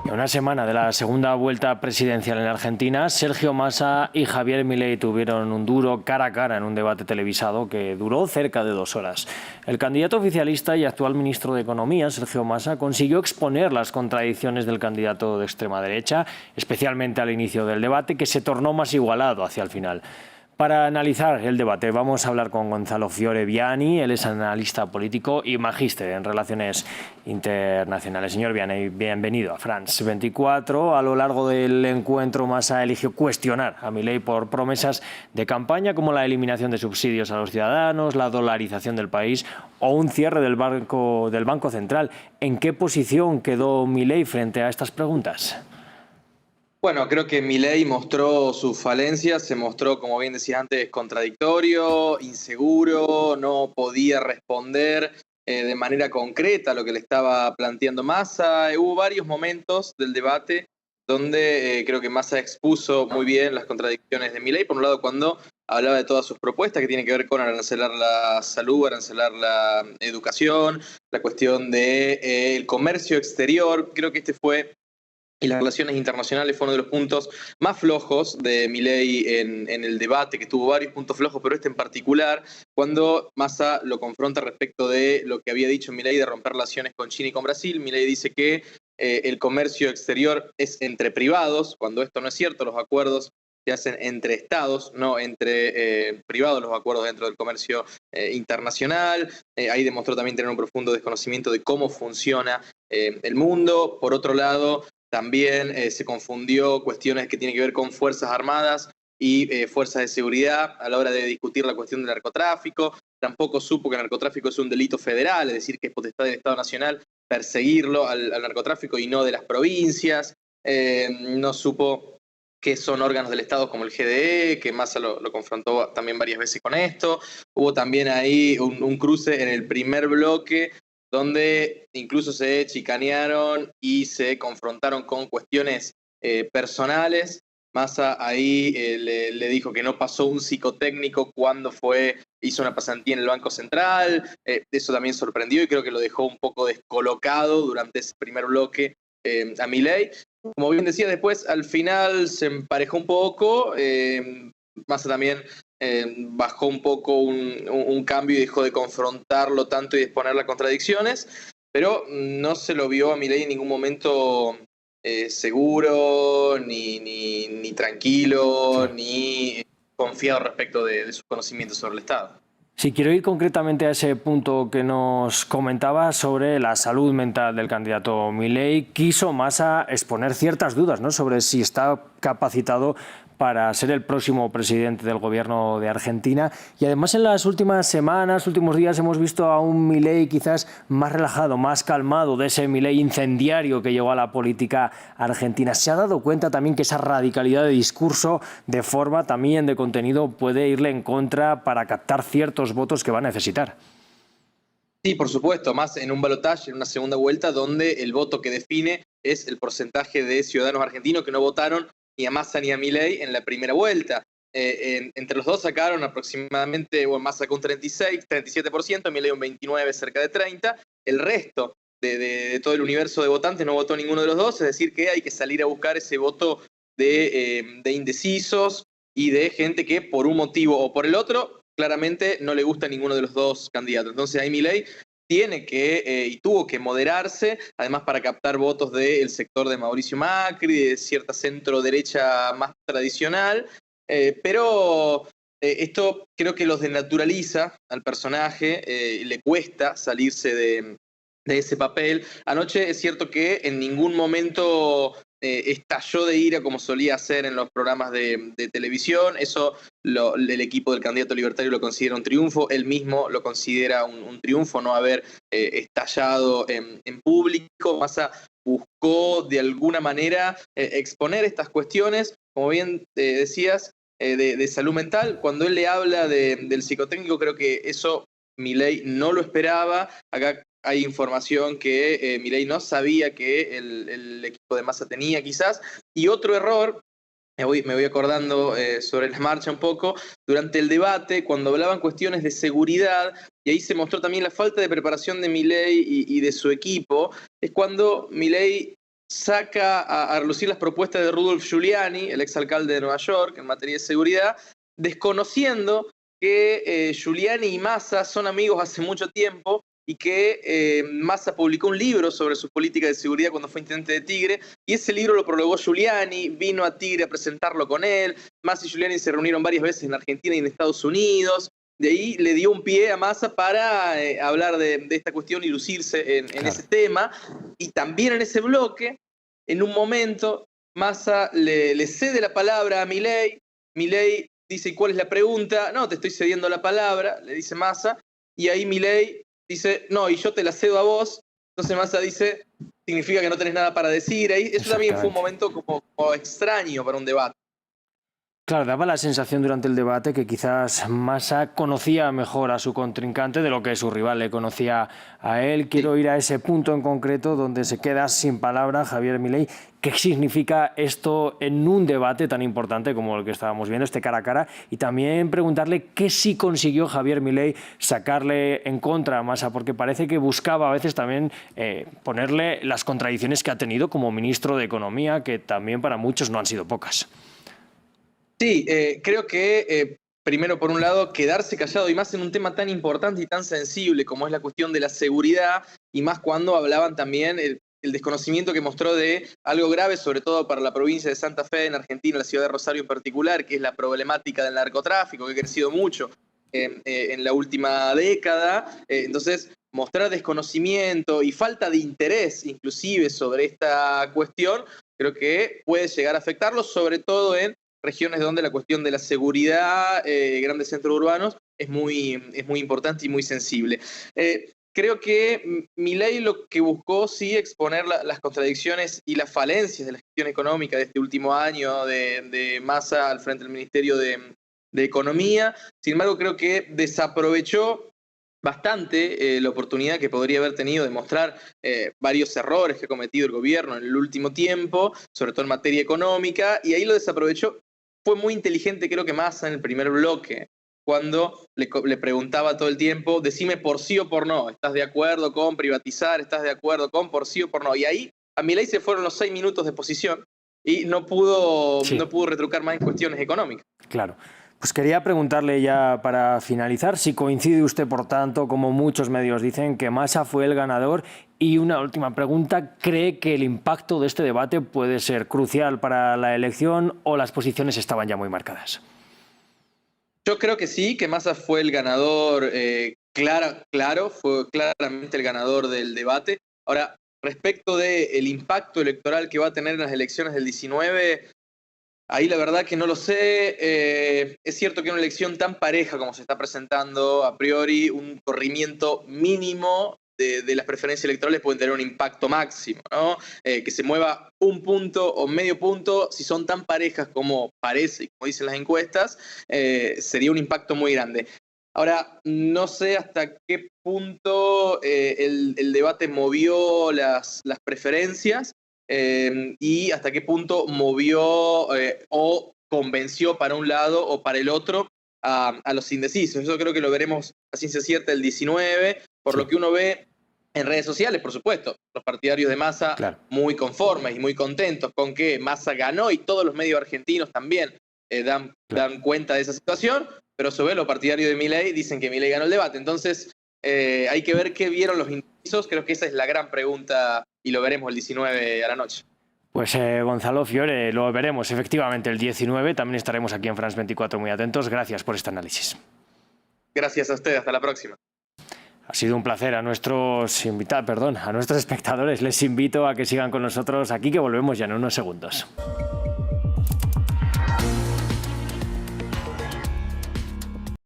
A una semana de la segunda vuelta presidencial en Argentina, Sergio Massa y Javier Milei tuvieron un duro cara a cara en un debate televisado que duró cerca de 2 horas. El candidato oficialista y actual ministro de Economía, Sergio Massa, consiguió exponer las contradicciones del candidato de extrema derecha, especialmente al inicio del debate, que se tornó más igualado hacia el final. Para analizar el debate vamos a hablar con Gonzalo Fiore Viani. Él es analista político y magíster en relaciones internacionales. Señor Viani, bienvenido a France 24. A lo largo del encuentro, Massa eligió cuestionar a Milei por promesas de campaña como la eliminación de subsidios a los ciudadanos, la dolarización del país o un cierre del Banco Central. ¿En qué posición quedó Milei frente a estas preguntas? Bueno, creo que Milei mostró sus falencias, se mostró, como bien decía antes, contradictorio, inseguro, no podía responder de manera concreta a lo que le estaba planteando Massa. Hubo varios momentos del debate donde creo que Massa expuso muy bien las contradicciones de Milei. Por un lado, cuando hablaba de todas sus propuestas que tienen que ver con arancelar la salud, arancelar la educación, la cuestión del comercio exterior. Creo que y las relaciones internacionales fue uno de los puntos más flojos de Milei en el debate, que tuvo varios puntos flojos, pero este en particular, cuando Massa lo confronta respecto de lo que había dicho Milei de romper relaciones con China y con Brasil. Milei dice que el comercio exterior es entre privados, cuando esto no es cierto. Los acuerdos se hacen entre estados, no entre privados, los acuerdos dentro del comercio internacional. Ahí demostró también tener un profundo desconocimiento de cómo funciona el mundo. Por otro lado, también se confundió cuestiones que tienen que ver con Fuerzas Armadas y fuerzas de seguridad a la hora de discutir la cuestión del narcotráfico. Tampoco supo que el narcotráfico es un delito federal, es decir, que es potestad del Estado Nacional perseguirlo al narcotráfico y no de las provincias. No supo que son órganos del Estado como el GDE, que Massa lo confrontó también varias veces con esto. Hubo también ahí un cruce en el primer bloque, donde incluso se chicanearon y se confrontaron con cuestiones personales. Massa ahí le dijo que no pasó un psicotécnico cuando hizo una pasantía en el Banco Central. Eso también sorprendió y creo que lo dejó un poco descolocado durante ese primer bloque a Milei. Como bien decía, después al final se emparejó un poco. Massa también bajó un poco un cambio y dejó de confrontarlo tanto y de exponer las contradicciones, pero no se lo vio a Milei en ningún momento seguro, ni tranquilo, ni confiado respecto de sus conocimientos sobre el Estado. Sí, quiero ir concretamente a ese punto que nos comentaba sobre la salud mental del candidato Milei. Quiso Massa exponer ciertas dudas, ¿no?, sobre si está capacitado para ser el próximo presidente del gobierno de Argentina. Y además en las últimas semanas, últimos días, hemos visto a un Milei quizás más relajado, más calmado, de ese Milei incendiario que llegó a la política argentina. ¿Se ha dado cuenta también que esa radicalidad de discurso, de forma, también de contenido, puede irle en contra para captar ciertos votos que va a necesitar? Sí, por supuesto, más en un balotaje, en una segunda vuelta, donde el voto que define es el porcentaje de ciudadanos argentinos que no votaron ni a Massa ni a Milei en la primera vuelta. Entre los dos sacaron aproximadamente, bueno, Massa sacó un 36, 37%, Milei un 29, cerca de 30%. El resto de todo el universo de votantes no votó ninguno de los dos, es decir, que hay que salir a buscar ese voto de indecisos y de gente que por un motivo o por el otro claramente no le gusta a ninguno de los dos candidatos. Entonces ahí Milei tiene que y tuvo que moderarse, además para captar votos del sector de Mauricio Macri, de cierta centro-derecha más tradicional, pero esto creo que los desnaturaliza al personaje, le cuesta salirse de ese papel. Anoche es cierto que en ningún momento estalló de ira como solía hacer en los programas de televisión. Eso el equipo del candidato libertario lo considera un triunfo. Él mismo lo considera un triunfo no haber estallado en público. Massa buscó de alguna manera exponer estas cuestiones, como bien decías, de salud mental. Cuando él le habla del psicotécnico, creo que eso Milei no lo esperaba. Acá hay información que Milei no sabía que el equipo de Massa tenía, quizás. Y otro error, me voy acordando sobre la marcha un poco, durante el debate, cuando hablaban cuestiones de seguridad, y ahí se mostró también la falta de preparación de Milei y de su equipo, es cuando Milei saca a relucir las propuestas de Rudolph Giuliani, el exalcalde de Nueva York, en materia de seguridad, desconociendo que Giuliani y Massa son amigos hace mucho tiempo y que Massa publicó un libro sobre su política de seguridad cuando fue intendente de Tigre, y ese libro lo prologó Giuliani, vino a Tigre a presentarlo con él. Massa y Giuliani se reunieron varias veces en Argentina y en Estados Unidos. De ahí le dio un pie a Massa para hablar de esta cuestión y lucirse en ese tema. Y también en ese bloque, en un momento, Massa le cede la palabra a Milei. Milei dice, ¿y cuál es la pregunta? No, te estoy cediendo la palabra, le dice Massa. Y ahí Milei dice, no, y yo te la cedo a vos. Entonces Massa dice, significa que no tenés nada para decir. Ahí, eso también fue un momento como extraño para un debate. Claro, daba la sensación durante el debate que quizás Massa conocía mejor a su contrincante de lo que su rival le conocía a él. Quiero ir a ese punto en concreto donde se queda sin palabra Javier Milei. ¿Qué significa esto en un debate tan importante como el que estábamos viendo, este cara a cara? Y también preguntarle qué sí consiguió Javier Milei sacarle en contra a Massa, porque parece que buscaba a veces también ponerle las contradicciones que ha tenido como ministro de Economía, que también para muchos no han sido pocas. Sí, creo que primero, por un lado, quedarse callado, y más en un tema tan importante y tan sensible como es la cuestión de la seguridad, y más cuando hablaban también el desconocimiento que mostró de algo grave, sobre todo para la provincia de Santa Fe en Argentina, la ciudad de Rosario en particular, que es la problemática del narcotráfico, que ha crecido mucho en la última década. Entonces, mostrar desconocimiento y falta de interés inclusive sobre esta cuestión, creo que puede llegar a afectarlo, sobre todo en regiones donde la cuestión de la seguridad, grandes centros urbanos, es muy importante y muy sensible. Creo que Milei lo que buscó sí exponer las contradicciones y las falencias de la gestión económica de este último año de Massa al frente del Ministerio de Economía. Sin embargo, creo que desaprovechó bastante la oportunidad que podría haber tenido de mostrar varios errores que ha cometido el gobierno en el último tiempo, sobre todo en materia económica, y ahí lo desaprovechó. Fue muy inteligente, creo que Massa, en el primer bloque, cuando le preguntaba todo el tiempo, decime por sí o por no, ¿estás de acuerdo con privatizar? ¿Estás de acuerdo con por sí o por no? Y ahí a Milei se fueron los 6 minutos de posición y no pudo retrucar más en cuestiones económicas. Claro. Pues quería preguntarle ya para finalizar si coincide usted, por tanto, como muchos medios dicen, que Massa fue el ganador. Y una última pregunta, ¿cree que el impacto de este debate puede ser crucial para la elección o las posiciones estaban ya muy marcadas? Yo creo que sí, que Massa fue el ganador, fue claramente el ganador del debate. Ahora, respecto del impacto electoral que va a tener en las elecciones del 19, ahí la verdad que no lo sé. Es cierto que una elección tan pareja como se está presentando, a priori, un corrimiento mínimo de las preferencias electorales puede tener un impacto máximo, ¿no? Que se mueva un punto o medio punto, si son tan parejas como parece y como dicen las encuestas, sería un impacto muy grande. Ahora, no sé hasta qué punto el debate movió las preferencias y hasta qué punto movió o convenció para un lado o para el otro a los indecisos. Eso creo que lo veremos a ciencia cierta el 19, por lo que uno ve en redes sociales, por supuesto. Los partidarios de Massa muy conformes y muy contentos con que Massa ganó, y todos los medios argentinos también dan cuenta de esa situación, pero sobre los partidarios de Milei dicen que Milei ganó el debate. Entonces hay que ver qué vieron los indecisos. Creo que esa es la gran pregunta y lo veremos el 19 a la noche. Pues Gonzalo Fiore, lo veremos efectivamente el 19. También estaremos aquí en France 24 muy atentos. Gracias por este análisis. Gracias a ustedes. Hasta la próxima. Ha sido un placer. A nuestros espectadores les invito a que sigan con nosotros aquí, que volvemos ya en unos segundos.